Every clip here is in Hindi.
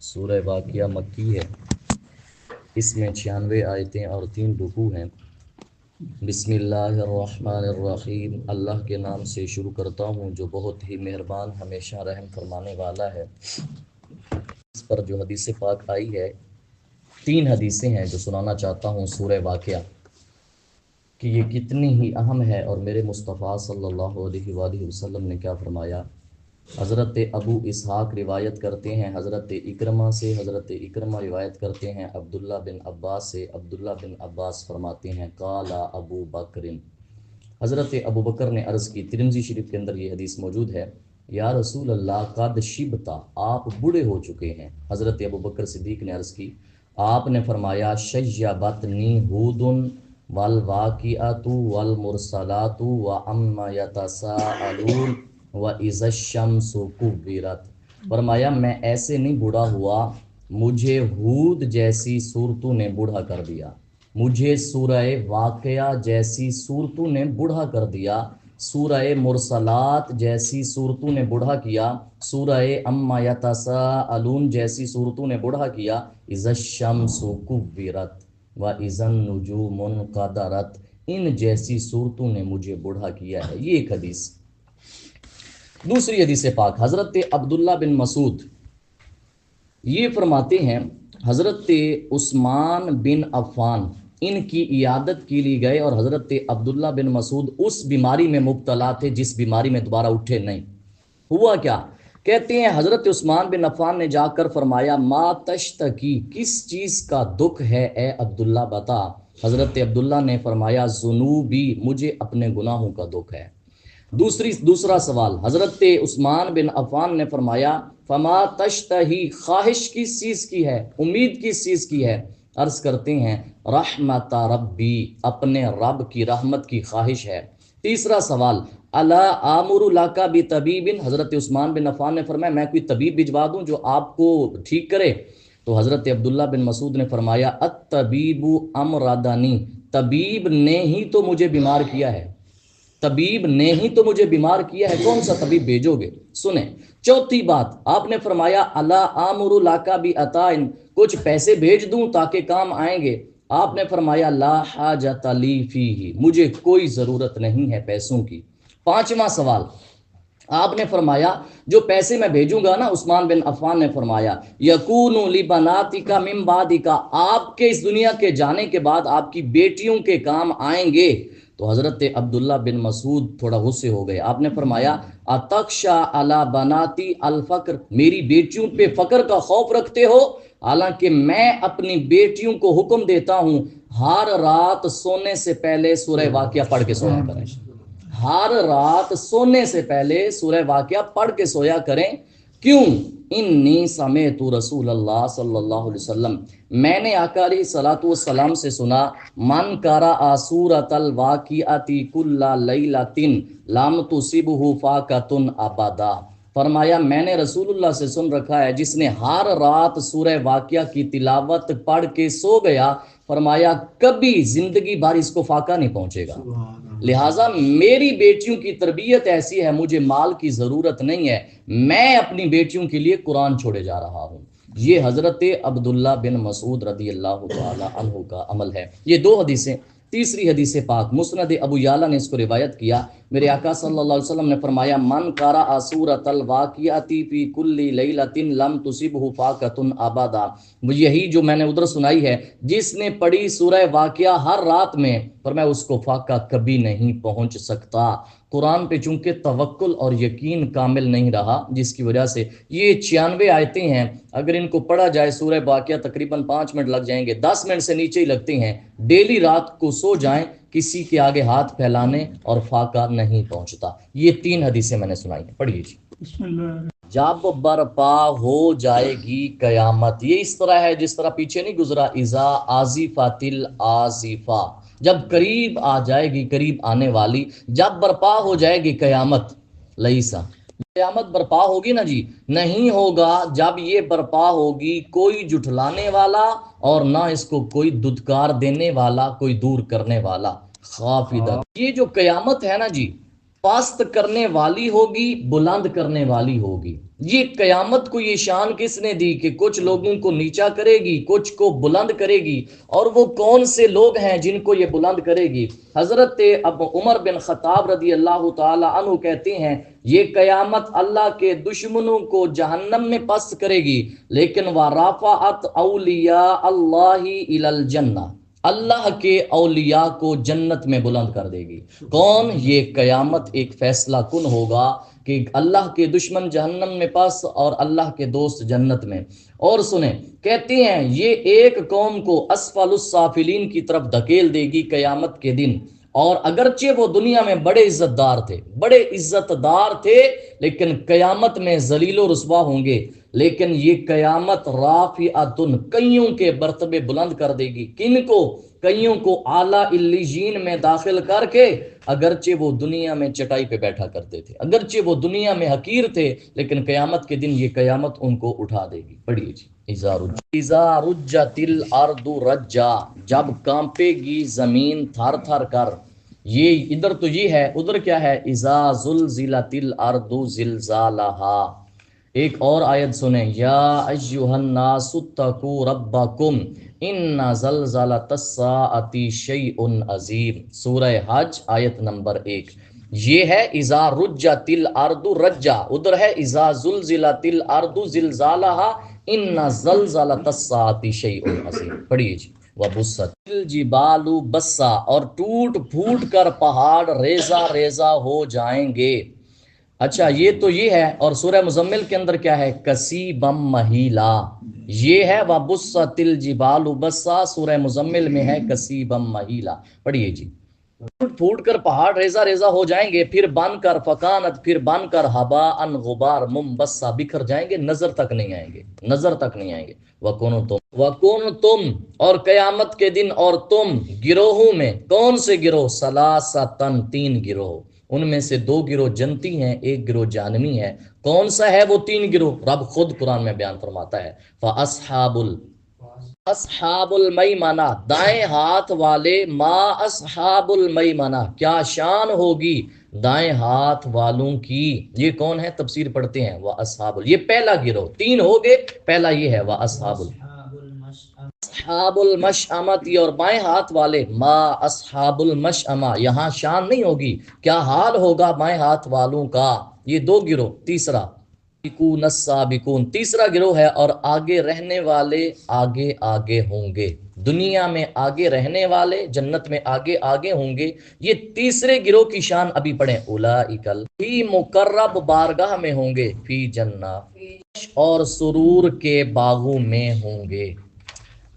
सूरह वाक़िया मक्की है। इसमें 96 आयतें और 3 रुकू हैं। बिस्मिल्लाहिर्रहमानिर्रहीम। अल्लाह के नाम से शुरू करता हूँ जो बहुत ही मेहरबान हमेशा रहम फरमाने वाला है। इस पर जो हदीस पाक आई है, 3 हदीसें हैं जो सुनाना चाहता हूँ सूरह वाक़िया कि ये कितनी ही अहम है और मेरे मुस्तफ़ा सल्लल्लाहु अलैहि वसल्लम ने क्या फरमाया। हज़रत अबू इसहाक़ रिवायत करते हैं हज़रत इकरमा से, हज़रत इकरमा रिवायत करते हैं अब्दुल्ला बिन अब्बास से। अब्दुल्ला बिन अब्बास फरमाते हैं काला अबू बकरिन, हज़रत अबू बकर ने अर्ज़ की, तिरमिज़ी शरीफ के अंदर ये हदीस मौजूद है, या रसूल अल्लाह कद शिबता, आप बूढ़े हो चुके हैं। हज़रत अबू बकर सिद्दीक़ ने अर्ज़ की, आपने फरमाया शय्यबतनी हूदुन वल वाक़िअतु वल मुरसलातु व अम्मा यतसाअलून व इज़्शम्सु कुव्विरत। फरमाया मैं ऐसे नहीं बूढ़ा हुआ, मुझे हूद जैसी सूरतों ने बूढ़ा कर दिया, मुझे सूरह वाक़या जैसी सूरतों ने बूढ़ा कर दिया, सूरह मुरसलात जैसी सूरतों ने बूढ़ा किया, सूरह अम्मा यतसाअलून जैसी सूरतों ने बूढ़ा किया, इज़्शम्सु कुव्विरत व इज़न नुजूमुन क़दरत, इन जैसी सूरतों ने मुझे बूढ़ा किया है। ये एक हदीस। दूसरी हदीस पाक हज़रत अब्दुल्ला बिन मसूद ये फरमाते हैं, हज़रत उस्मान बिन अफ़ान इनकी इयादत के लिए गए और हज़रत अब्दुल्ला बिन मसूद उस बीमारी में मुब्तला थे जिस बीमारी में दोबारा उठे नहीं। हुआ क्या, कहते हैं हज़रत उस्मान बिन अफ़ान ने जाकर फरमाया मा तश्तकी, किस चीज़ का दुख है ए अब्दुल्ला बता। हज़रत अब्दुल्ला ने फरमाया ज़ुनूबी, मुझे अपने गुनाहों का दुख है। दूसरा सवाल, हज़रत उस्मान बिन अफ़ान ने फरमाया फमा तश्तही, ख्वाहिश किस चीज़ की है, उम्मीद किस चीज़ की है। अर्ज़ करते हैं रहमत रब्बी, अपने रब की रहमत की ख्वाहिश है। तीसरा सवाल, अला आमुरु लाका बि तबीबिन, हज़रत उस्मान बिन अफ़ान ने फरमाया मैं कोई तबीब भिजवा दूँ जो आपको ठीक करे। तो हज़रत अब्दुल्ला बिन मसूद ने फरमाया अत तबीबु अमरादानी, तबीब ने ही तो मुझे बीमार किया है, तबीब ने ही तो मुझे बीमार किया है, कौन सा तबीब भेजोगे। सुने, चौथी बात आपने फरमाया अला आमुरु लाका बि अताइन, कुछ पैसे भेज दूं ताकि काम आएंगे। आपने फरमाया ला हाजत ली फीही, मुझे कोई ज़रूरत नहीं है पैसों की। पांचवा सवाल, आपने फरमाया जो पैसे मैं भेजूंगा ना, उस्मान बिन अफ़ान ने फरमाया यकूनु लिबनातिका मिन बादिका, आपके इस दुनिया के जाने के बाद आपकी बेटियों के काम आएंगे। तो हज़रत अब्दुल्ला बिन मसूद थोड़ा गुस्से हो गए। आपने फरमाया अतक्षा अला बनाती अल फ़क्र, मेरी बेटियों पे फ़क्र का खौफ रखते हो, हालांकि मैं अपनी बेटियों को हुक्म देता हूं हर रात सोने से पहले सूरह वाक़िया पढ़ के सोया करें, हर रात सोने से पहले सूरह वाक़िया पढ़ के सोया करें। क्यों, इन्नी समेतु रसूल अल्लाह सल्लल्लाहु अलैहि वसल्लम, मैंने आका अलैहिस्सलातु वस्सलाम से सुना मन करा सूरतल वाक़िअती कुल्ला लैलतिन लम तुसिबहु फाक़तुन अबदा। फरमाया मैंने रसूलुल्लाह से सुन रखा है जिसने हर रात सूरह वाक़िया की तिलावत पढ़ के सो गया, फरमाया कभी जिंदगी भर इसको फाका नहीं पहुंचेगा। लिहाजा मेरी बेटियों की तरबियत ऐसी है, मुझे माल की ज़रूरत नहीं है, मैं अपनी बेटियों के लिए कुरान छोड़े जा रहा हूँ। ये हज़रत अब्दुल्ला बिन मसूद रदी अल्लाह तआला अन्हु का अमल है। ये 2 हदीसें। तीसरी हदीस पाक मुस्नद अबू याला ने इसको रिवायत किया, मेरे आका सल्लल्लाहु अलैहि वसल्लम ने फरमाया मन क़रा सूरतल वाक़िअती फ़ी कुल्ली लैलतिन लम तुसिबहु फ़ाक़तुन अबदा, यही जो मैंने उधर सुनाई है, जिसने पढ़ी सूरह वाक़िया हर रात में, पर मैं उसको फाका कभी नहीं पहुंच सकता। कुरान पे चूंकि तवक्कुल और यकीन कामिल नहीं रहा, जिसकी वजह से ये 96 आयतें हैं, अगर इनको पढ़ा जाए सूरह वाक़िया तकरीबन 5 मिनट लग जाएंगे, 10 मिनट से नीचे ही लगते हैं। डेली रात को सो जाएं, किसी के आगे हाथ फैलाने और फाका नहीं पहुंचता। ये 3 हदीसें मैंने सुनाई हैं, पढ़िए जी। जब बर्पा हो जाएगी कयामत, ये इस तरह है जिस तरह पीछे नहीं गुजरा, इज़ा आज़िफ़ातिल आज़िफ़ा, जब करीब आ जाएगी, करीब आने वाली, जब बर्पा हो जाएगी कयामत, लईसा, कयामत बर्पा होगी ना जी, नहीं होगा जब ये बर्पा होगी कोई जुठलाने वाला और ना इसको कोई दुदकार देने वाला, कोई दूर करने वाला। खाफिदा, ये जो कयामत है ना जी, पस्त करने वाली होगी, बुलंद करने वाली होगी। ये कयामत को ये शान किसने दी कि कुछ लोगों को नीचा करेगी, कुछ को बुलंद करेगी। और वो कौन से लोग हैं जिनको ये बुलंद करेगी? हजरत अब उमर बिन खत्ताब रदी अल्लाह ताला अन्हु कहते हैं, ये कयामत अल्लाह के दुश्मनों को जहन्नम में पस्त करेगी, लेकिन वह राफाअत औलिया अल्लाही इलल जन्नह, अल्लाह के औलिया को जन्नत में बुलंद कर देगी। कौन? ये कयामत एक फैसला कुन होगा कि अल्लाह के दुश्मन जहन्नम में पास और अल्लाह के दोस्त जन्नत में। और सुने, कहते हैं ये एक कौम को अस्फलुस साफिलीन की तरफ धकेल देगी कयामत के दिन। और अगरचे वो दुनिया में बड़े इज्जतदार थे, लेकिन कयामत में जलीलो रुस्वा होंगे। लेकिन ये कयामत राफिअतुन, कईयों के बर्तबे बुलंद कर देगी। किनको? कईयों को आला इल्लीजीन में दाखिल करके, अगरचे वो दुनिया में चटाई पे बैठा करते थे, अगरचे वो दुनिया में हकीर थे, लेकिन कयामत के दिन ये कयामत उनको उठा देगी। पढ़िए जी, इज़ा रुज्जतिल अर्दु रज्जा, जब कांपेगी जमीन थर थर कर। ये इधर तो ये है, उधर क्या है? इज़ा ज़ुलज़िलतिल अर्दु ज़िलज़ालहा। एक और आयत सुने, या अय्युहन्नासु तक़ू रब्बकुम इन्ना ज़लज़लतस साअति शैउन अज़ीम। सूरह हज आयत नंबर 1। ये है इज़ा रुज्जतिल अर्दु रज्जा, उधर है इज़ा ज़ुलज़िलतिल अर्दु ज़िलज़ालहा इन्ना ज़लज़लतस साअति शैउन अज़ीम। पढ़िए जी, वबुस्सतिल जिबालु बस्सा, और टूट फूट कर पहाड़ रेजा रेजा हो जाएंगे। अच्छा, ये तो ये है। और सूरह मुजम्मिल के अंदर क्या है? कसीबम महीला, ये है वबुस्सतिल जिबालु बस्सा। सूरह मुजम्मिल में है कसीबम महीला। पढ़िए जी, फूट फूट कर पहाड़ रेजा रेजा हो जाएंगे, फिर बनकर फकानत, फिर बनकर हबा अन गुबार मुंबस्सा, बिखर जाएंगे, नजर तक नहीं आएंगे, नजर तक नहीं आएंगे। वकुन तुम, और कयामत के दिन और तुम गिरोहों में। कौन से गिरोह? सलासतन, 3 गिरोह। उनमें से 2 गिरोह जन्नती हैं, 1 गिरोह जानमी है। कौन सा है वो 3 गिरोह? रब खुद कुरान में बयान फरमाता है, अस्हाबुल मैमना, दाएं हाथ वाले। मा अस्हाबुल मैमना, क्या शान होगी दाएं हाथ वालों की। ये कौन है? तफसीर पढ़ते हैं, वह अस्हाबुल, ये पहला गिरोह। 3 हो गए, पहला ये है वह अस्हाबुल मशअमती, और बाएं हाथ वाले। मा अस्हाबुल मशअमा, यहाँ शान नहीं होगी, क्या हाल होगा बाएं हाथ वालों का। ये 2 गिरोह। तीसरा साबिकून, तीसरा गिरोह है, और आगे रहने वाले आगे आगे होंगे। दुनिया में आगे रहने वाले जन्नत में आगे आगे होंगे। ये तीसरे गिरोह की शान अभी पढ़े, उलाइकल फी मुकर्रब, बारगाह में होंगे, फी जन्ना, और सुरूर के बागों में होंगे।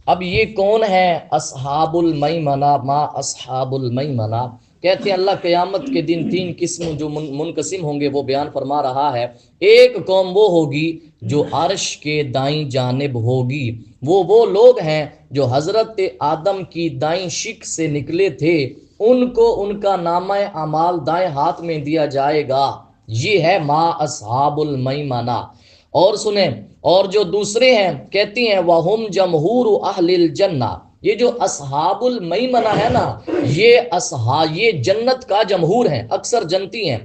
अब ये कौन है? अस्हाबुल मैमना, मा अस्हाबुल मैमना। कहते हैं अल्लाह क़यामत के दिन 3 किस्म जो मुनकसिम होंगे वो बयान फरमा रहा है। एक कौम वो होगी जो अर्श के दाईं जानिब होगी। वो लोग हैं जो हजरत आदम की दाईं शिक से निकले थे, उनको उनका नामा अमाल दाएं हाथ में दिया जाएगा। ये है मा अस्हाबुल मैमना। और सुने, और जो दूसरे हैं, कहती हैं वहुम जमहूर अहलिल जन्ना। ये जो अस्हाबुल मैमना है ना, ये जन्नत का जमहूर है, अक्सर जन्नती हैं,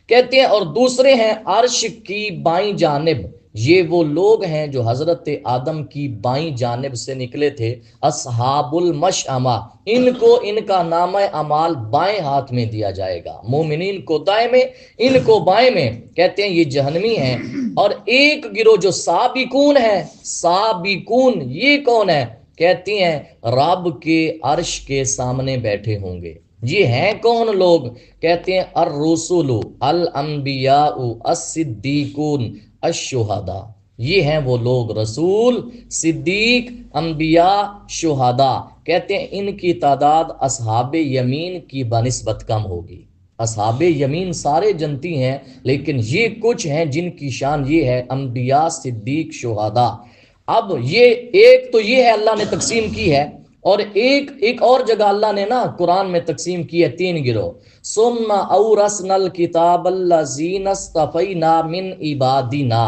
कहते हैं। और दूसरे हैं अर्श की बाईं जानिब, ये वो लोग हैं जो हजरत आदम की बाईं जानिब से निकले थे, अस्हाबुल मशअमा। इनको इनका नामा अमाल बाएं हाथ में दिया जाएगा, मोमिनीन को दाएं में, इनको बाएं में। कहते हैं ये जहन्नमी हैं। और एक गिरोह जो साबिकून है, साबिकून ये कौन है? कहती हैं रब के अर्श के सामने बैठे होंगे। ये हैं कौन लोग? कहते हैं अर रसूलु अल अंबियाउ अस-सिद्दीकून अश-शुहदा। ये हैं वो लोग, रसूल, सिद्दीक, अंबिया, शुहदा। कहते हैं इनकी तादाद असहाबे यमीन की बनिस्बत कम होगी। असहाबे यमीन सारे जनती हैं, लेकिन ये कुछ हैं जिनकी शान ये है, अंबिया, सिद्दीक, शुहदा। अब ये एक तो ये है अल्लाह ने तकसीम की है, और एक और जगह अल्लाह ने ना कुरान में तकसीम की है 3 गिरोह। सुम्मा औरसनल किताबल्लज़ीना इस्तफ़ैना मिन इबादिना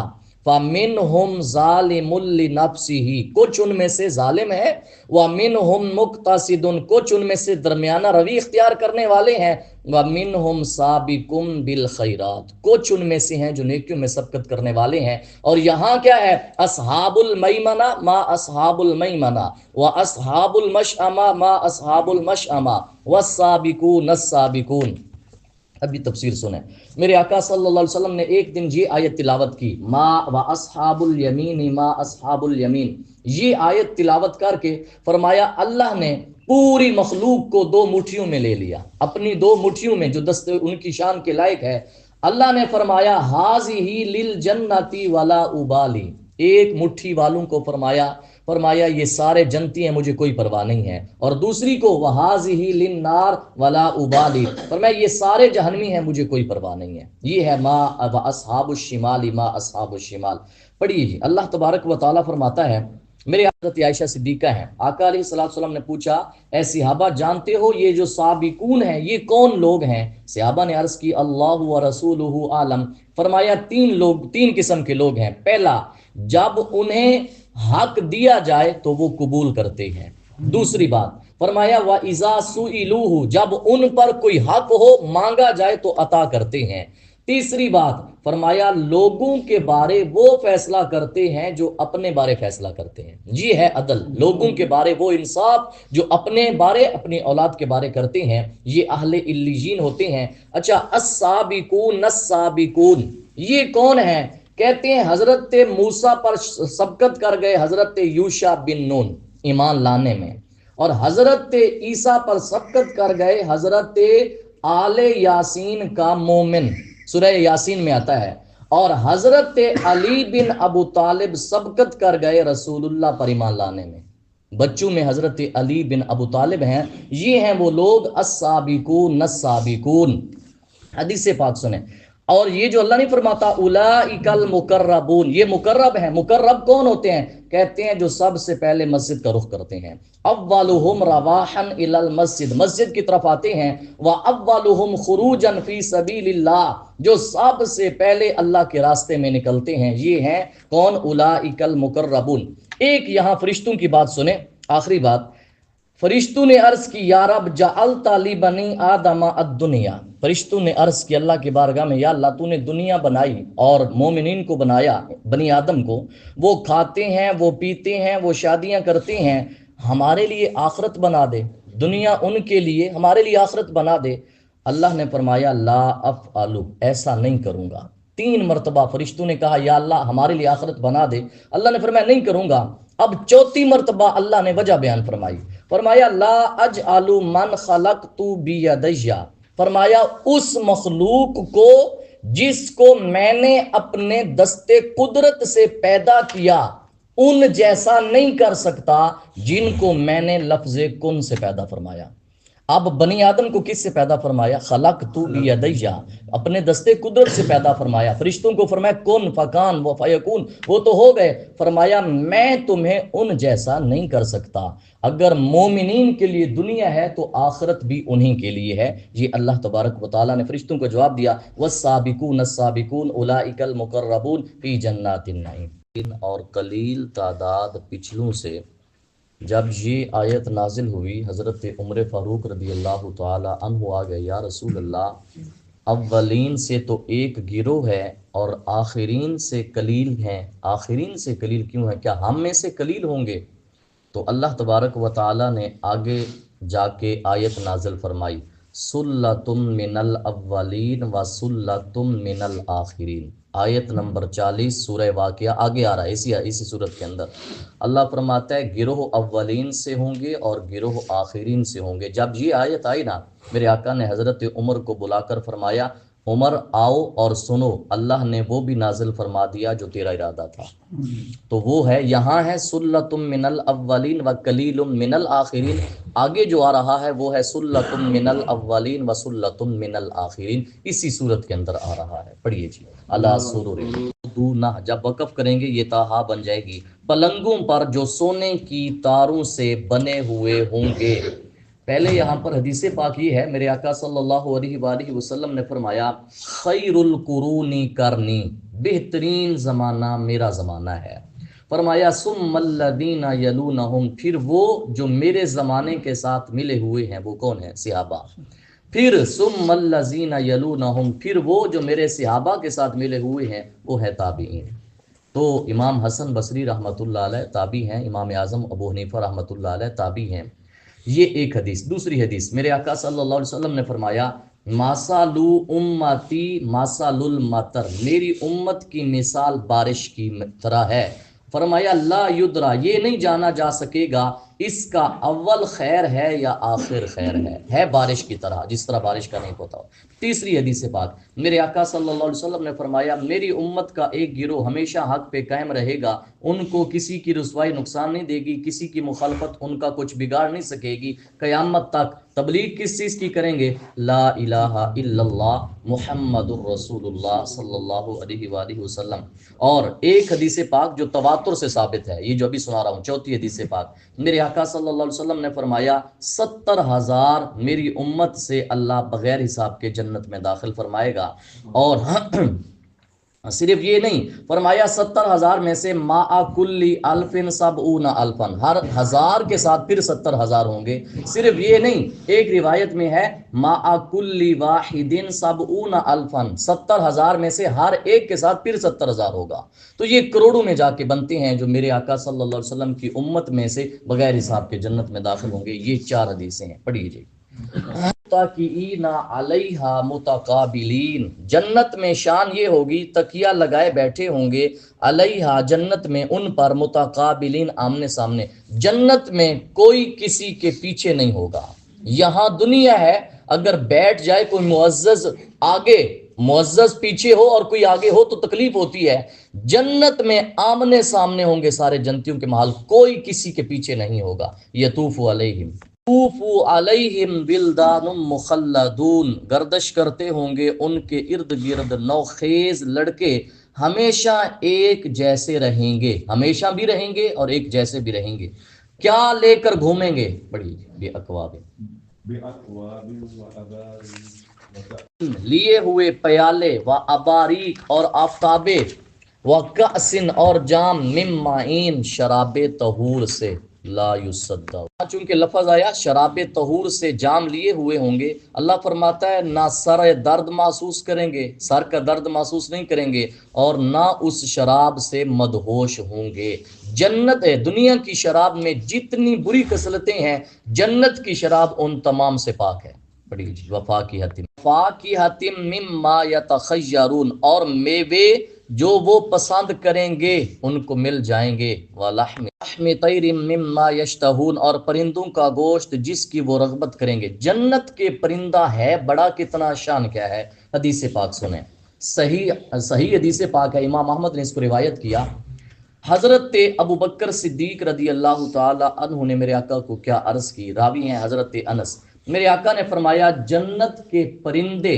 फमिनहुम ज़ालिमुल लिनफ्सिही, कुछ उनमें से जालिम है, व मिनहुम मुक्तसिदुन, कुछ उनमें से दरमियाना रवि इख्तियार करने वाले हैं, व मिनहुम साबिकुम बिल खैरात, कुछ उनमें से हैं जो नेकियों में सबकत करने वाले हैं। और यहाँ क्या है, अस्हाबुल मैमना मा अस्हाबुल मैमना व अस्हाबुल मशअमा मा अस्हाबुल मशअमा व साबिकून अस्साबिकून। अभी तफसीर सुने, मेरे आका सल्लल्लाहु अलैहि वसल्लम ने एक दिन ये आयत तिलावत की, मा व अस्हाबुल यमीन मा अस्हाबुल यमीन। ये आयत तिलावत करके फरमाया अल्लाह ने पूरी मखलूक को दो मुट्ठियों में ले लिया, अपनी दो मुट्ठियों में, जो दस्ते उनकी शान के लायक है। अल्लाह ने फरमाया हाज़िही लिल जन्नती वला उबाली, एक मुट्ठी वालों को फरमाया फरमाया ये सारे जन्नती हैं, मुझे कोई परवाह नहीं है। और दूसरी को वहाज़िही लिन नार वला उबाली, फरमाया ये सारे जहन्नमी हैं, मुझे कोई परवाह नहीं है। ये है मा व अस्हाबुश शिमाल मा अस्हाबुश शिमाल। पढ़िए जी, अल्लाह तबारक व तआला फरमाता है, मेरे हज़रत आयशा सिद्दीक़ा हैं, आका अलैहिस्सलातु वस्सलाम ने पूछा, ए सहाबा जानते हो ये जो साबिकून हैं ये कौन लोग हैं? सहाबा ने अर्ज़ की अल्लाहु व रसूलुहु आलम। फरमाया तीन लोग, तीन किस्म के लोग हैं। पहला, जब उन्हें हक दिया जाए तो वो कबूल करते हैं। दूसरी बात फरमाया व इज़ा सुइलूहु, जब उन पर कोई हक हो मांगा जाए तो अता करते हैं। तीसरी बात फरमाया लोगों के बारे वो फैसला करते हैं जो अपने बारे फैसला करते हैं। ये है अदल, लोगों के बारे वो इंसाफ जो अपने बारे अपनी औलाद के बारे करते हैं, ये अहले इल्लीजीन होते हैं। अच्छा, अस्साबिकून अस्साबिकून ये कौन है? कहते हैं हजरत मूसा पर सबकत कर गए हजरत यूशा बिन नून ईमान लाने में, और हजरत ईसा पर सबकत कर गए हजरत आले यासीन का मोमिन, सूरह यासीन में आता है। और हजरत अली बिन अबू तालिब सबकत कर गए रसूलुल्लाह पर ईमान लाने में। बच्चों में हजरत अली बिन अबू तालिब हैं। ये हैं वो लोग अस्साबिकून अस्साबिकून। हदीस पाक सुने, और ये जो अल्लाह नहीं फरमाता उलाइकल मुकर्रबून, ये मुकर्रब हैं। मुकर्रब कौन होते हैं? कहते हैं जो सबसे पहले मस्जिद का रुख करते हैं। अव्वलुहुम रवाहन इलल मस्जिद, मस्जिद की तरफ आते हैं। व अव्वलुहुम खुरूजन फी सबीलिल्लाह, जो सबसे पहले अल्लाह के रास्ते में निकलते हैं। ये हैं कौन? उलाइकल मुकर्रबून। एक यहाँ फरिश्तों की बात सुने, आखिरी बात। फरिश्तों ने अर्ज की या रब जअल ताली बनी आदमा अद्दुनिया, फरिश्तों ने अर्ज की अल्लाह की बारगाह में, या अल्लाह तूने दुनिया बनाई और मोमिनीन को बनाया, बनी आदम को, वो खाते हैं, वो पीते हैं, वो शादियां करते हैं, हमारे लिए आखरत बना दे। दुनिया उनके लिए, हमारे लिए आखरत बना दे। अल्लाह ने फरमाया ला अफ़अलु, ऐसा नहीं करूंगा। 3 मरतबा फरिश्तों ने कहा या अल्लाह हमारे लिए आखरत बना दे। अल्लाह ने फरमाया नहीं करूंगा। अब 4थी मरतबा अल्लाह ने वजह बयान फरमाई, फरमाया ला अजअलु मन खलक़तु बियदैया, फरमाया उस मखलूक को जिसको मैंने अपने दस्ते कुदरत से पैदा किया, उन जैसा नहीं कर सकता जिनको मैंने लफ्ज़े कुन से पैदा फरमाया। अब बनी आदम को किससे पैदा फरमाया? खलक़तु बियदैया, अपने दस्ते कुदरत से पैदा फरमाया। फरिश्तों को फरमाया कुन फकान व फयकून, वो तो हो गए। फरमाया मैं तुम्हें उन जैसा नहीं कर सकता। अगर मोमिनीन के लिए दुनिया है तो आखिरत भी उन्हीं के लिए है। ये अल्लाह तबारक व तआला ने फरिश्तों को जवाब दिया, वस्साबिकून अस्साबिकून उलाइकल मुकर्रबून फी जन्नातिन नईम। और कलील तादाद पिछलों से जब ये आयत नाजिल हुई, हज़रत उमर फ़ारूक रदी अल्लाह ताला अन्हु आ गए, या रसूल अल्लाह, अव्वलीन से तो एक गिरोह है और आखिरीन से कलील हैं। आखिरीन से कलील क्यों है? क्या हम में से कलील होंगे? तो अल्लाह तबारक व ताला ने आगे जाके आयत नाजिल फरमाई, सुल्लतुम मिनल अव्वलीन व सुल्लतुम मिनल आखिरीन। आयत नंबर 40 सूरह वाक़िया आगे आ रहा है। इसी सूरत के अंदर अल्लाह फरमाता है गिरोह अव्वलीन से होंगे और गिरोह आखिरीन से होंगे। जब ये आयत आई ना, मेरे आका ने हज़रत उमर को बुलाकर फरमाया, उमर आओ और सुनो, अल्लाह ने वो भी नाजिल फरमा दिया जो तेरा इरादा था। तो वो है, यहाँ है सुल्लतुम मिनल अव्वलीन व कलीलुम मिनल आखिरीन। आगे जो आ रहा है वो है सुल्लतुम मिनल अव्वलीन व सुल्लतुम मिनल आखिरीन। इसी सूरत के अंदर आ रहा है। पढ़िए जी, अला सुरूरिन, जब वक़फ़ करेंगे ये ताहा बन जाएगी, पलंगों पर जो सोने की तारों से बने हुए होंगे। पहले यहाँ पर हदीस पाक ये है, मेरे आका सल्लल्लाहु अलैहि वसल्लम ने फरमाया खैरुल कुरूनी करनी, बेहतरीन ज़माना मेरा ज़माना है। फरमाया सुम्मल्लज़ीना यलूनहुम, फिर वो जो मेरे ज़माने के साथ मिले हुए हैं वो कौन है? सहाबा। फिर सुम्मल्लज़ीना यलूनहुम, फिर वो जो मेरे सहाबा के साथ मिले हुए हैं वो है ताबीईन। तो इमाम हसन बसरी रहमतुल्लाह अलैह ताबी हैं, इमाम आज़म अबू हनीफा रहमतुल्लाह अलैह ताबी हैं। ये एक हदीस। दूसरी हदीस, मेरे आका सल्लल्लाहु अलैहि वसल्लम ने फरमाया मासालू उम्मती मासालुल मतर, मेरी उम्मत की मिसाल बारिश की तरह है। फरमाया ला युद्रा, ये नहीं जाना जा सकेगा इसका अव्वल खैर है या आखिर खैर है बारिश की तरह, जिस तरह बारिश का नहीं होता। तीसरी हदीस पाक, मेरे आका सल्लल्लाहु अलैहि वसल्लम ने फरमाया मेरी उम्मत का एक गिरोह हमेशा हक पे कायम रहेगा, उनको किसी की रुसवाई नुकसान नहीं देगी, किसी की मुखालफत उनका कुछ बिगाड़ नहीं सकेगी क़यामत तक। तबलीग किस चीज़ की करेंगे? ला इलाहा इल्लल्लाह मुहम्मदुर रसूलुल्लाह सल्लल्लाहु अलैहि वसल्लम। और एक हदीस पाक जो तवातुर से साबित है, ये जो अभी सुना रहा हूँ, चौथी हदीस पाक, मेरे आका सल्लल्लाहु अलैहि वसल्लम ने फरमाया 70,000 मेरी उम्मत से अल्लाह बगैर हिसाब के जन्नत में दाखिल फरमाएगा। और सिर्फ ये नहीं, फरमाया 70,000 में से मा कुल्ली अल्फिन सबऊना अल्फन, हर हजार के साथ फिर 70,000 होंगे। सिर्फ ये नहीं, एक रिवायत में है मा कुल्ली वाहिदिन सबऊना अल्फन, 70,000 में से हर एक के साथ फिर 70,000 होगा। तो ये करोड़ों में जाके बनते हैं जो मेरे आका सल्लल्लाहु अलैहि वसल्लम की उम्मत में से बगैर हिसाब के जन्नत में दाखिल होंगे। ये 4 हदीसें हैं, पढ़िए जी। मुत्तकीईना अलैहा मुतकाबिलीन, जन्नत में शान ये होगी तकिया लगाए बैठे होंगे, अलैहा जन्नत में, उन पर, मुतकाबिलीन आमने सामने। जन्नत में कोई किसी के पीछे नहीं होगा। यहाँ दुनिया है, अगर बैठ जाए कोई मुअज्जज आगे, मुअज्जज पीछे हो और कोई आगे हो तो तकलीफ होती है। जन्नत में आमने सामने होंगे सारे जन्नतियों के महल, कोई किसी के पीछे नहीं होगा। यतूफु अलैहिम तूफू अलैहिम बिल्दानुम मुखल्लदून, गर्दश करते होंगे उनके इर्द गिर्द नौखेज लड़के, हमेशा एक जैसे रहेंगे, हमेशा भी रहेंगे और एक जैसे भी रहेंगे। क्या लेकर घूमेंगे? बड़ी बेअकवाब, लिए हुए प्याले, व अबारीक और आफताबे, व कासिन और जाम, मिम्माइन शराबे तहूर से, ला युसद्दा, चूंकि लफज आया शराबे तहूर से, जाम लिए हुए होंगे। अल्लाह फरमाता है ना सर दर्द महसूस करेंगे, सर का दर्द महसूस नहीं करेंगे, और ना उस शराब से मदहोश होंगे। जन्नत है, दुनिया की शराब में जितनी बुरी खसलतें हैं, जन्नत की शराब उन तमाम से पाक है। बड़ी वफा की हतिम मिम्मा यतखय्यरून, और मेवे जो वो पसंद करेंगे उनको मिल जाएंगे। वलहमी तैरिम मिम्मा यश्तहून, और परिंदों का गोश्त जिसकी वो रगबत करेंगे। जन्नत के परिंदा है बड़ा, कितना शान क्या है। हदीस पाक सुने, सही हदीस पाक है, इमाम अहमद ने इसको रिवायत किया। हजरत अबू बकर सिद्दीक रदी अल्लाह ताला अन्हु ने मेरे आका को क्या अर्ज की। रावी हैं हजरत अनस, मेरे आका ने फरमाया जन्नत के परिंदे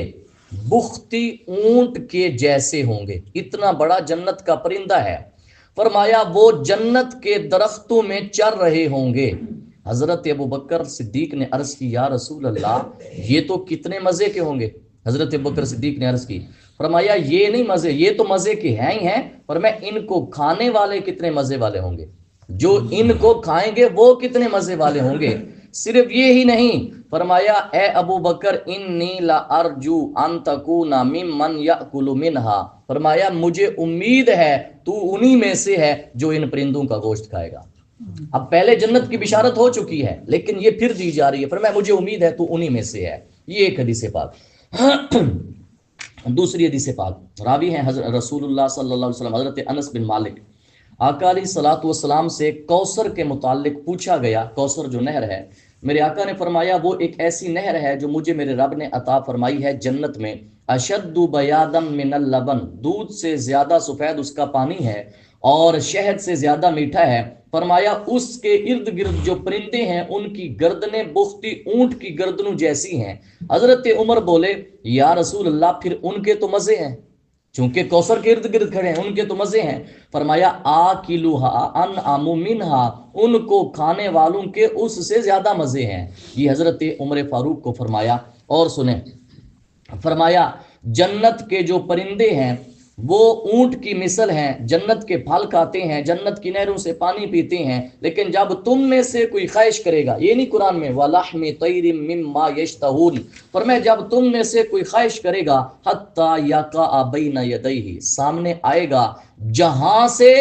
बुख्ती ऊंट के जैसे होंगे। इतना बड़ा जन्नत का परिंदा है। फरमाया वो जन्नत के दरख्तों में चर रहे होंगे। हजरत अबू बकर सिद्दीक ने अर्ज की या रसूल अल्लाह, ये तो कितने मजे के होंगे। हजरत अबू बकर सिद्दीक ने अर्ज की, फरमाया ये नहीं मजे, ये तो मजे के हैं ही हैं, पर मैं इनको खाने वाले कितने मजे वाले होंगे, जो इनको खाएंगे वो कितने मजे वाले होंगे। सिर्फ ये ही नहीं, फरमाया ए अबू बकर इन्नी ला अर्जू अन तकूना मिम्मन याकुलु मिनहा, फरमाया मुझे उम्मीद है तू उन्हीं में से है जो इन परिंदों का गोश्त खाएगा। अब पहले जन्नत की बिशारत हो चुकी है, लेकिन ये फिर दी जा रही है, फरमाया मुझे उम्मीद है तू उन्हीं में से है। ये एक हदीस पाक। दूसरी हदीस पाक, रावी हैं रसूलुल्लाह सल्लल्लाहु अलैहि वसल्लम हजरत अनस बिन मालिक, आका अलैहिस्सलातु वस्सलाम से कौसर के मुतालिक पूछा गया। कौसर जो नहर है, मेरे आका ने फरमाया वो एक ऐसी नहर है जो मुझे मेरे रब ने अता फरमाई है जन्नत में। अशद्दु बयादम मिनल लबन, दूध से ज्यादा सफेद उसका पानी है और शहद से ज्यादा मीठा है। फरमाया उसके इर्द गिर्द जो परिंदे हैं उनकी गर्दनें बुख्ती ऊंट की गर्दनों जैसी हैं। हजरत उमर बोले या रसूल अल्लाह, फिर उनके तो मजे हैं, चूंकि कौसर के इर्द गिर्द खड़े हैं, उनके तो मजे हैं। फरमाया आकिलुहा अन आमु मिनहा, उनको खाने वालों के उससे ज्यादा मजे हैं। ये हजरत उमर फारूक को फरमाया। और सुने, फरमाया जन्नत के जो परिंदे हैं वो ऊंट की मिसल हैं, जन्नत के फल खाते हैं, जन्नत की नहरों से पानी पीते हैं, लेकिन जब तुम में से कोई ख्वाहिश करेगा, ये नहीं कुरान में वलहमी तैरिम मिम्मा यश्तहून, पर मैं जब तुम में से कोई ख्वाहिश करेगा हत्ता यका बैना यदैहि, सामने आएगा जहां से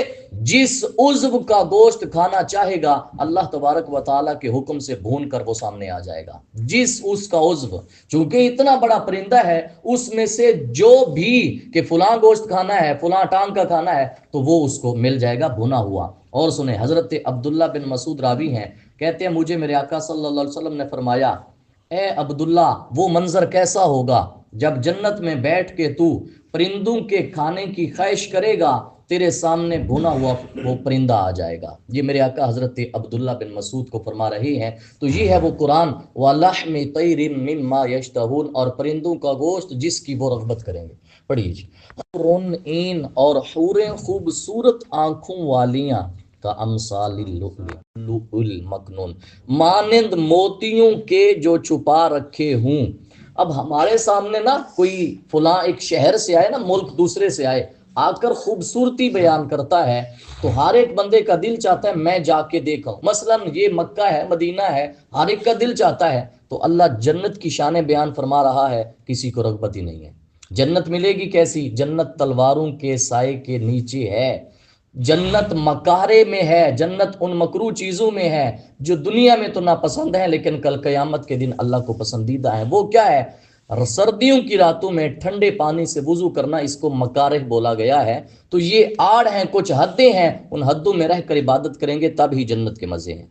जिस उज्व का गोश्त खाना चाहेगा अल्लाह तबारक व तआला के हुक्म से भून कर वो सामने आ जाएगा। जिस उसका उज्व, चूंकि इतना बड़ा परिंदा है, उसमें से जो भी कि फुला गोश्त खाना है, फुला टांग का खाना है, तो वो उसको मिल जाएगा भुना हुआ। और सुने, हजरत अब्दुल्ला बिन मसूद रावी हैं, कहते हैं मुझे मेरे आका सल्लल्लाहु अलैहि वसल्लम ने फरमाया, ए अब्दुल्ला, वो मंजर कैसा होगा जब जन्नत में बैठ के तू परिंदों के खाने की ख्वाहिश करेगा, तेरे सामने भुना हुआ वो परिंदा आ जाएगा। ये मेरे आका हजरत अब्दुल्ला बिन मसूद को फरमा रहे हैं। तो ये है वो कुरान, वलहमी तैरिम मिम्मा यश्तहून, और परिंदों का गोश्त जिसकी वो रगबत करेंगे। पढ़िए जी, इन और हूरें खूबसूरत आंखों वालियां का अमसालिल मकनून, मानिंद मोतियों के जो छुपा रखे हूं। अब हमारे सामने ना कोई फुला एक शहर से आए ना, मुल्क दूसरे से आए, आकर खूबसूरती बयान करता है, तो हर एक बंदे का दिल चाहता है मैं जाके देखूं। मसलन ये मक्का है, मदीना है, हर एक का दिल चाहता है। तो अल्लाह जन्नत की शान बयान फरमा रहा है, किसी को रगबत ही नहीं है। जन्नत मिलेगी कैसी? जन्नत तलवारों के साए के नीचे है, जन्नत मकारे में है, जन्नत उन मकरू चीजों में है जो दुनिया में तो नापसंद है लेकिन कल कयामत के दिन अल्लाह को पसंदीदा है। वो क्या है? सर्दियों की रातों में ठंडे पानी से वुजू करना, इसको मकारिह बोला गया है। तो ये आड़ हैं, कुछ हदें हैं, उन हदों में रहकर इबादत करेंगे तब ही जन्नत के मजे हैं।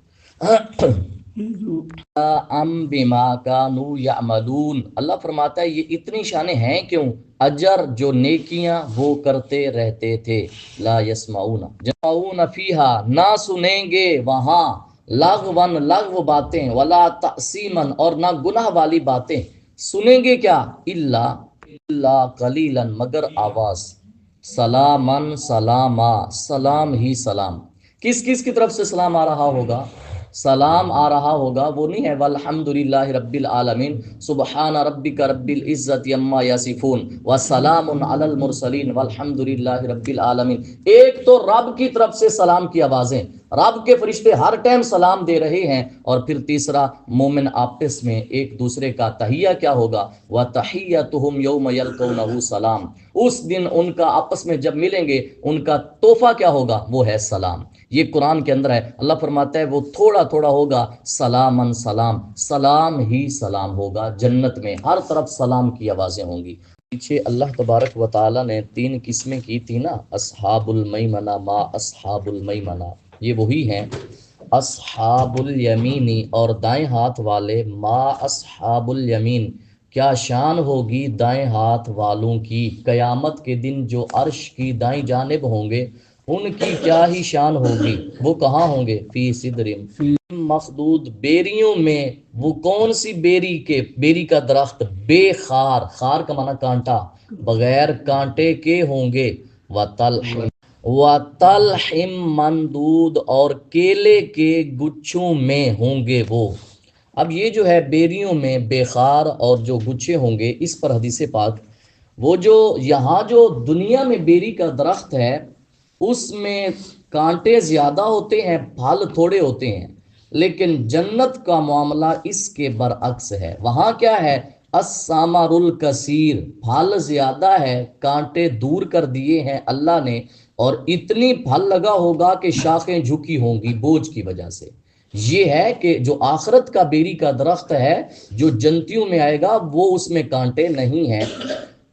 बिमा कानू यामलून, अल्लाह फरमाता है ये इतनी शानें हैं क्यों? अजर, जो नेकियां वो करते रहते थे। ला यस्माऊना जमाऊन फीहा, ना सुनेंगे वहां, लगवन लगव बातें, वला तसीमन, और ना गुनाह वाली बातें। सुनेंगे क्या? इल्ला इल्ला कलीलन, मगर आवाज, सलामन सलामा, सलाम ही सलाम। किस किस की तरफ से सलाम आ रहा होगा? सलाम आ रहा होगा, वो नहीं है वल्हम्दुलिल्लाहि रब्बिल आलमीन सुबहाना रब्बिका रब्बिल इज्जति अम्मा यासिफून व सलामुन अलल मुरसलीन वल्हम्दुलिल्लाहि रब्बिल आलमीन। एक तो रब की तरफ से सलाम की आवाजें, रब के फरिश्ते हर टाइम सलाम दे रहे हैं, और फिर तीसरा मोमिन आपस में एक दूसरे का तहिया क्या होगा? व तहियतुहुम यौम यल्कौनहु सलाम, उस दिन उनका आपस में जब मिलेंगे उनका तोहफा क्या होगा? वो है सलाम। ये कुरान के अंदर है। अल्लाह फरमाता है वो थोड़ा थोड़ा होगा, सलामन सलाम, सलाम ही सलाम होगा। जन्नत में हर तरफ सलाम की आवाजें होंगी। पीछे अल्लाह तबारक व ताला ने 3 किस्में की थी ना, अस्हाबुल मैमना, मा अस्हाबुल मैमना, ये वही हैं। अस्हाबुल यमीनी, और दाएं हाथ वाले, मा अस्हाबुल यमीन, क्या शान होगी दाएं हाथ वालों की। कयामत के दिन जो अर्श की दाईं जानिब होंगे उनकी क्या ही शान होगी। वो कहाँ होंगे? फी सिदरिम फी मखदूद, बेरियों में। वो कौन सी बेरी के? बेरी का दरख्त, बेखार, खार का माना कांटा, बगैर कांटे के होंगे। वतलहिम मंदूद, और केले के गुच्छों में होंगे वो। अब ये जो है बेरियों में बेखार और जो गुच्छे होंगे, इस पर हदीस पाक, वो जो यहाँ जो दुनिया में बेरी का दरख्त है उसमें कांटे ज्यादा होते हैं, फल थोड़े होते हैं, लेकिन जन्नत का मामला इसके बरअक्स है। वहां क्या है? अस्सामारुल कसीर, फल ज्यादा है, कांटे दूर कर दिए हैं अल्लाह ने, और इतनी फल लगा होगा कि शाखें झुकी होंगी बोझ की वजह से। ये है कि जो आखरत का बेरी का दरख्त है जो जन्नतियों में आएगा वो उसमें कांटे नहीं हैं।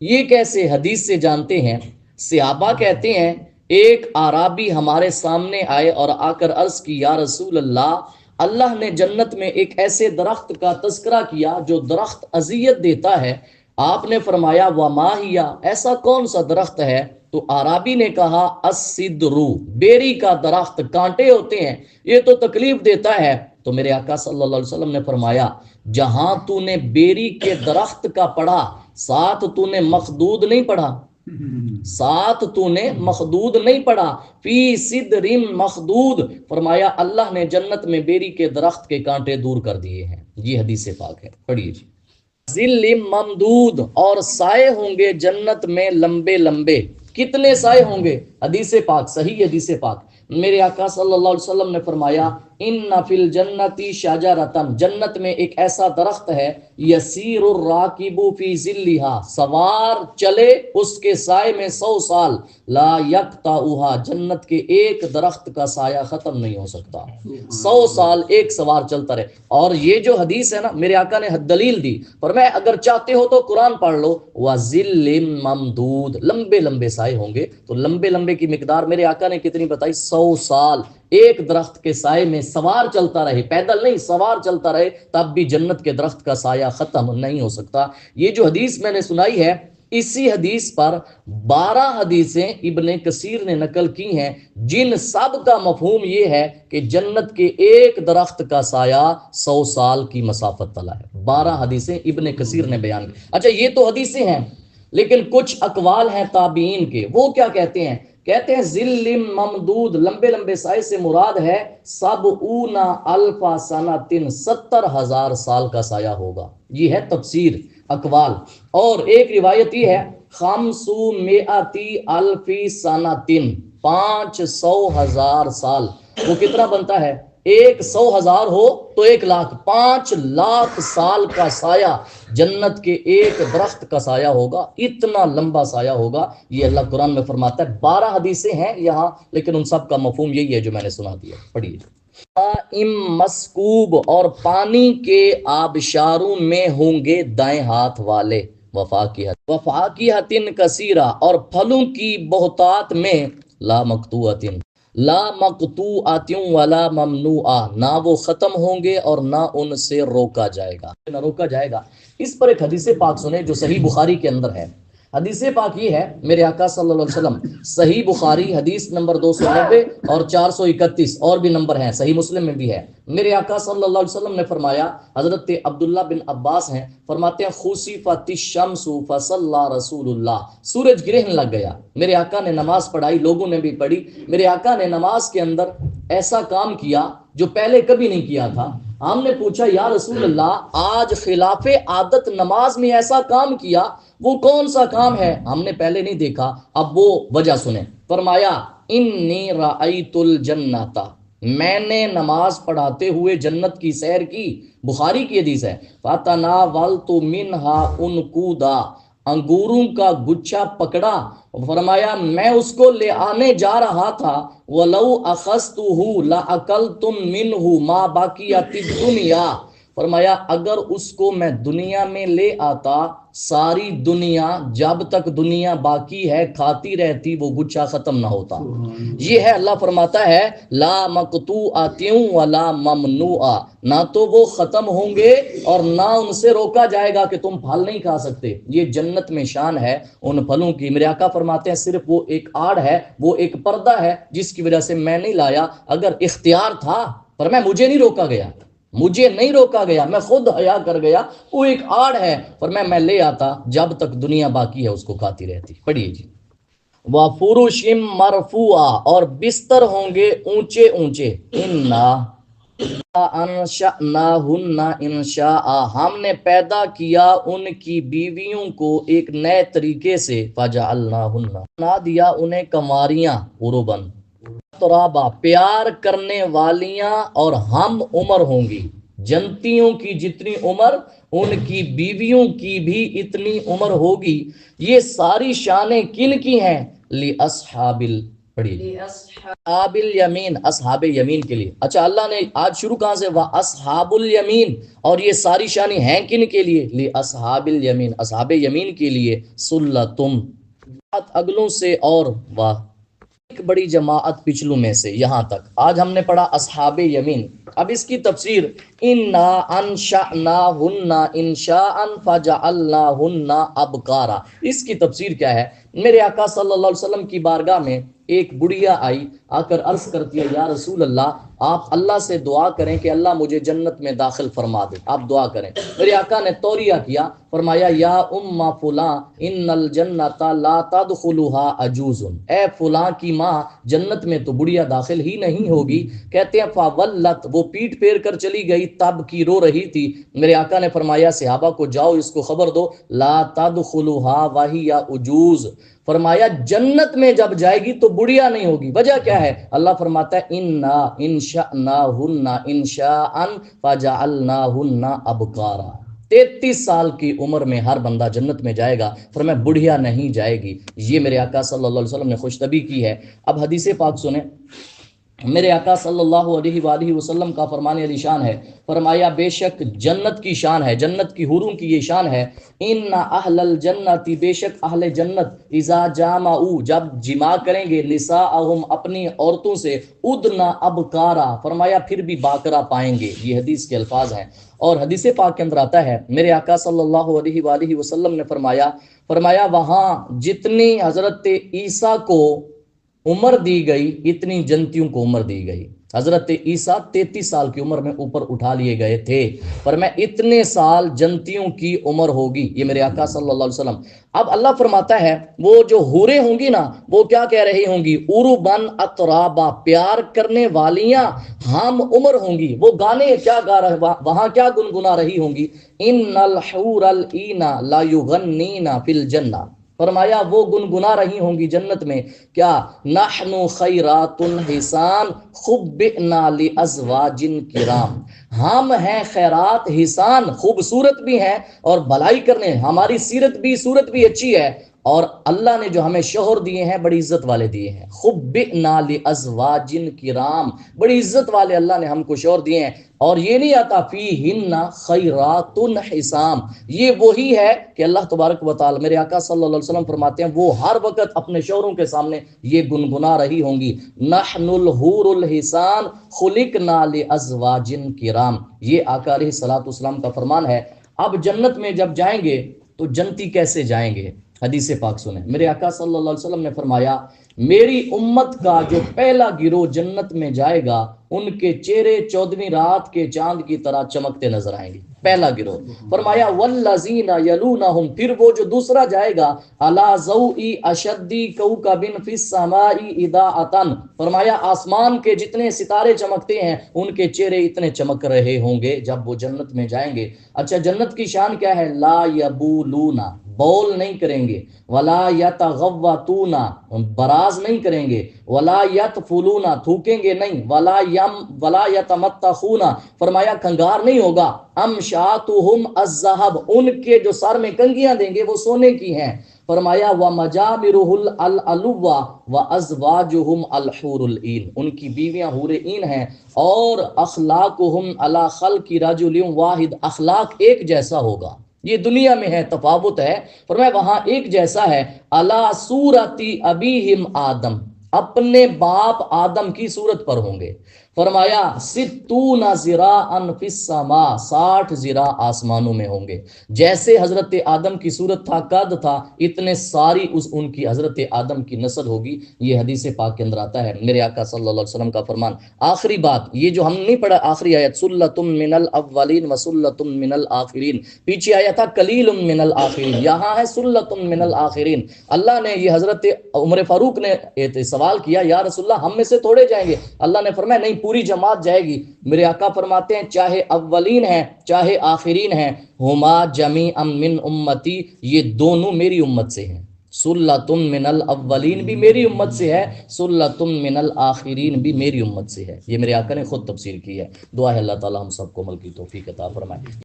ये कैसे? हदीस से जानते हैं। सहाबा कहते हैं एक आराबी हमारे सामने आए और आकर अर्ज की, या रसूल अल्लाह, अल्लाह ने जन्नत में एक ऐसे दरख्त का तस्करा किया जो दरख्त अजियत देता है। आपने फरमाया व माहिया, ऐसा कौन सा दरख्त है? तो आराबी ने कहा अस्सिद्रू, बेरी का दरख्त, कांटे होते हैं, ये तो तकलीफ देता है। तो मेरे आका सल्लल्लाहु अलैहि वसल्लम ने फरमाया, जहां तूने बेरी के दरख्त का पढ़ा, साथ तूने मखदूद नहीं पढ़ा, साथ तूने मखदूद नहीं पढ़ा, फी सिदरिम मखदूद, फरमाया अल्लाह ने जन्नत में बेरी के दरख्त के कांटे दूर कर दिए हैं। ये हदीस पाक है, पढ़िए जी। जिल्लिम ममदूद, और साए होंगे जन्नत में लंबे लंबे। कितने साए होंगे? हदीस पाक, सही हदीस पाक, मेरे आका सल्लल्लाहु अलैहि वसल्लम ने फरमाया, इन्ना फिल जन्नती शाजरतन, जन्नत में एक ऐसा दरख्त है, यसीरुर राकिबु फी जिल्लिहा, सवार चले उसके साए में 100 साल, ला यक्ताउहा, जन्नत के एक दरख्त का साया खत्म नहीं हो सकता, 100 साल एक सवार चलता रहे। और ये जो हदीस है ना, मेरे आका ने दलील दी, पर मैं अगर चाहते हो तो कुरान पढ़ लो, वज़िल्लिम ममदूद, लंबे लंबे साए होंगे। तो लंबे लंबे की मिकदार मेरे आका ने कितनी बताई? 100 साल एक दरख्त के साए में सवार चलता रहे, पैदल नहीं, सवार चलता रहे, तब भी जन्नत के दरख्त का साया खत्म नहीं हो सकता। ये जो हदीस मैंने सुनाई है, इसी हदीस पर 12 हदीसें इब्ने कसीर ने नकल की हैं, जिन सब का मफहूम ये है कि जन्नत के एक दरख्त का साया 100 साल की मसाफत तला है। 12 हदीसें इब्ने कसीर ने बयान की। अच्छा, ये तो हदीसें हैं, लेकिन कुछ अकवाल हैं ताबीन के, वो क्या कहते हैं? कहते हैं जिल्लिम ममदूद, लंबे लंबे साए से मुराद है सबऊना अल्फा सनातिन, 70,000 साल का साया होगा। ये है तफसीर अकवाल। और एक रिवायत ये है, खमसु मेअती अल्फी सनातिन, 500,000 साल। वो कितना बनता है? 100,000 हो तो 1,00,000, 5,00,000 साल का साया जन्नत के एक दरख्त का साया होगा। इतना लंबा साया होगा, ये अल्लाह कुरान में फरमाता है। 12 हदीसें हैं यहाँ, लेकिन उन सब का मफहूम यही है जो मैंने सुना दिया। पढ़िए, इम मस्कूब, और पानी के आबशारों में होंगे दाएं हाथ वाले, वफाकिहतिन कसीरा, और फलों की बहुतात में, ला मकतूअतिन, ला मकतूअतिन वला ममनुआ, ना वो खत्म होंगे और ना उनसे रोका जाएगा, ना रोका जाएगा। इस पर एक हदीस पाक सुने जो सही बुखारी के अंदर है। हदीस पाक ये है, मेरे आका सल्लल्लाहु अलैहि वसल्लम, सही बुखारी हदीस नंबर 290 और 431 और भी नंबर हैं, सही मुस्लिम में भी है। मेरे आका सल्लल्लाहु अलैहि वसल्लम ने फरमाया, हजरत अब्दुल्ला बिन अब्बास हैं, फरमाते हैं, खुसीफतिश शम्सु फसल्ला रसूलुल्लाह, सूरज ग्रहण लग गया, मेरे आका ने नमाज पढ़ाई, लोगों ने भी पढ़ी। मेरे आका ने नमाज के अंदर ऐसा काम किया जो पहले कभी नहीं किया था। हमने पूछा, या रसूल अल्लाह, आज खिलाफे आदत नमाज में ऐसा काम किया, वो कौन सा काम है? हमने पहले नहीं देखा। अब वो वजह सुने। फरमाया, इन्नी राअयतुल जन्नता, मैंने नमाज पढ़ाते हुए जन्नत की सैर की। बुखारी की हदीस है। फतनावलतु मिनहा उनकूदा, अंगूरों का गुच्छा पकड़ा, फरमाया मैं उसको ले आने जा रहा था, वलौ अखस्तुहु ला अकलतुम मिनहु मा बाकियति दुनिया, फरमाया अगर उसको मैं दुनिया में ले आता, सारी दुनिया, जब तक दुनिया बाकी है, खाती रहती, वो गुच्छा खत्म ना होता। ये है, अल्लाह फरमाता है, ला मकतूअतिन वला ममनुआ, ना तो वो खत्म होंगे और ना उनसे रोका जाएगा कि तुम फल नहीं खा सकते। ये जन्नत में शान है उन फलों की। मेरे आका फरमाते हैं, सिर्फ वो एक आड़ है, वो एक पर्दा है जिसकी वजह से मैं नहीं लाया। अगर इख्तियार था, पर मुझे नहीं रोका गया, मुझे नहीं रोका गया, मैं खुद हया कर गया। वो एक आड़ है, पर मैं ले आता, जब तक दुनिया बाकी है उसको खाती रहती। पढ़िए जी, वफुरुशिम मरफुआ, और बिस्तर होंगे ऊंचे ऊंचे, इन्ना अनशअनाहुन्ना इंशाअ, हमने पैदा किया उनकी बीवियों को एक नए तरीके से, फजअलनाहुन्ना, बना दिया उन्हें कंवारियां, उरुबन तराबा, प्यार करने वालियां, और हम उम्र होंगी। जनतियों की जितनी उम्र, उनकी बीवियों की भी इतनी उम्र होगी। ये सारी शानें किन की हैं? ली अस्हाबिल, पढ़िए, अस्हाबिल यमीन, अस्हाब यमीन के लिए। अच्छा, अल्लाह ने आज शुरू कहां से? वाह अस्हाबुल यमीन, और ये सारी शानें हैं किन के लिए? ली अस्हाबिल यमीन, अस्हाब यमीन के लिए। सुल्लतुम, अगलों से, और वाह एक बड़ी जमाअत पिछलों में से। यहां तक आज हमने पढ़ा अस्हाबे यमीन। अब इसकी तफसीर, इन्ना अनशअनाहुन्ना इंशाअन फजअलनाहुन्ना अबकारा, इसकी तफसीर क्या है? मेरे आका सल्लल्लाहु अलैहि वसल्लम की बारगाह में एक बुढ़िया आई, आकर अर्ज करती है, या रसूल अल्लाह, आप अल्लाह से दुआ करें कि अल्लाह मुझे जन्नत में दाखिल फरमा दे, आप दुआ करें। मेरे आका ने तौरिया किया, फरमाया, या उम्मा फुला इन्नल जन्नता ला तदखुलुहा अजूजुन, ए फुला की माँ, जन्नत में तो बुढ़िया दाखिल ही नहीं होगी। कहते हैं, फावल्लत, वो पीठ फेर कर चली गई, तब की रो रही थी। मेरे आका ने फरमाया, सहाबा को जाओ इसको खबर दो, ला तदखुलुहा वहिया उजूज, फरमाया जन्नत में जब जाएगी तो बुढ़िया नहीं होगी। वजह क्या है? अल्लाह फरमाता है इन्ना इंशाअना हुन्ना इंशाअन फजअलना हुन्ना अबकारा। 33 साल की उम्र में हर बंदा जन्नत में जाएगा, फरमाया बुढ़िया नहीं जाएगी। ये मेरे आका सल्लल्लाहु अलैहि वसल्लम ने खुशतबी की है। अब हदीस पाक सुने, मेरे आका सल्लल्लाहु अलैहि वसल्लम का फरमान अलीशान है, फरमाया बेशक जन्नत की शान है, जन्नत की हुरूं की ये शान है, इन्ना अहलल जन्नती, बेशक अहले जन्नत, इज़ा जामाऊ, जब जिमा करेंगे, निसाअहुम, अपनी औरतों से, उदना अबकारा, फरमाया फिर भी बाकरा पाएंगे। ये हदीस के अल्फाज हैं। और हदीस पाक के अंदर आता है, मेरे आका सल्लल्लाहु अलैहि वसल्लम ने फरमाया वहां जितनी हजरत ईसा को उम्र दी गई इतनी जन्नतियों को उम्र दी गई। हजरत ईसा 33 साल की उम्र में ऊपर उठा लिए गए थे, पर मैं इतने साल जन्नतियों की उम्र होगी। ये मेरे आका सल्लल्लाहु अलैहि वसल्लम। अब अल्लाह फरमाता है वो जो हूरें होंगी ना, वो क्या कह रही होंगी? उरुबन अतराबा, प्यार करने वालियां हम उम्र होंगी। वो गाने क्या गा रहे, वहां क्या गुनगुना रही होंगी? इन्नल हूरल ईना ला युगन्नीना फिल जन्ना, फरमाया वो गुनगुना रही होंगी जन्नत में, क्या? नहनु खैरातुन हिसान खुब्बिना लि अज़वाजिन किराम, हम हैं खैरात हिसान, खूबसूरत भी हैं और भलाई करने, हमारी सूरत भी अच्छी है, और अल्लाह ने जो हमें शोहर दिए हैं बड़ी इज्जत वाले दिए हैं। खुब्बिना लि अज़वाजिन किराम, बड़ी इज्जत वाले अल्लाह ने हमको शोहर दिए हैं। और ये नहीं आता फी हिन्ना खैरातुन हिसाम, ये वही है कि अल्लाह तबारक व तआला, मेरे आका सल्लल्लाहु अलैहि वसल्लम फरमाते हैं वो हर वक्त अपने शोहरों के सामने ये गुनगुना रही होंगी, नहनुल हूरुल हिसान खुलिकना लि अज़वाजिन किराम। ये आका अलैहिस्सलातु वस्सलाम का फरमान है। अब जन्नत में जब जाएंगे तो जन्नती कैसे जाएंगे? हदीस पाक सुने, मेरे आका सल्लल्लाहु अलैहि वसल्लम ने फरमाया मेरी उम्मत का जो पहला गिरोह जन्नत में जाएगा उनके चेहरे 14वीं रात के चांद की तरह चमकते नजर आएंगे। पहला गिरोह। फरमाया वल्लज़ीना यलूनहुम, फिर वो जो दूसरा जाएगा, अला ज़ौई अशद्दी कौकबिन फिस समाई इदाअतन, फरमाया आसमान के जितने सितारे चमकते हैं उनके चेहरे इतने चमक रहे होंगे जब वो जन्नत में जाएंगे। अच्छा, जन्नत की शान क्या है? ला यबूलूना, बौल नहीं करेंगे, वला यतगव्वतूना, बराज नहीं करेंगे, वला यतफुलूना, थूकेंगे नहीं, वला यतमत्तखूना, फरमाया कंगार नहीं होगा, अमशातुहुम अज़्ज़हब, उनके जो सर में कंगियां देंगे वो सोने की हैं। फरमाया व मजामिरुहुल अलुवा व अज़वाजुहुम अलहूरुल ईन, उनकी बीवियां हूरे ईन हैं, और अखलाकुहुम अला खल्क़ि रजुलिन वाहिद, अखलाक एक जैसा होगा। ये दुनिया में है, तफावुत है, पर मैं वहां एक जैसा है। अला सूरती अबीहिम आदम, अपने बाप आदम की सूरत पर होंगे। फरमाया सित्तूना ज़िराअन फिस समा, 60 ज़िरा आसमानों में होंगे। जैसे हजरत आदम की सूरत था, कद था, इतने सारी उनकी हजरत आदम की नस्ल होगी। ये हदीस पाक के अंदर आता है, मेरे आका सल्लल्लाहु अलैहि वसल्लम का फरमान। आखिरी बात, ये जो हम नहीं पढ़ा आखिरी आयत, सुल्लतुम मिनल अव्वलीन व सुल्लतुम मिनल आखिरीन, पीछे आया था कलीलुम मिनल आखिरीन, यहाँ है सुल्लतुम मिनल आखिरीन। अल्लाह ने, ये हजरत उमर फारूक ने सवाल किया, या रसूलल्लाह हम में से थोड़े जाएंगे? अल्लाह ने फरमाया नहीं, पूरी जमात जाएगी। मेरे आका फरमाते हैं चाहे अव्वलीन है चाहे आखिरीन है, हुमा जमीअम मिन उम्मती, ये दोनों मेरी उम्मत से हैं। सुल्लतुम मिनल अव्वलीन भी मेरी उम्मत से है, सुल्लतुम मिनल आखिरीन भी मेरी उम्मत से है। ये मेरे आका ने खुद तफसीर की है। दुआ है अल्लाह ताला हम सबको अमल की तौफीक अता फरमाए।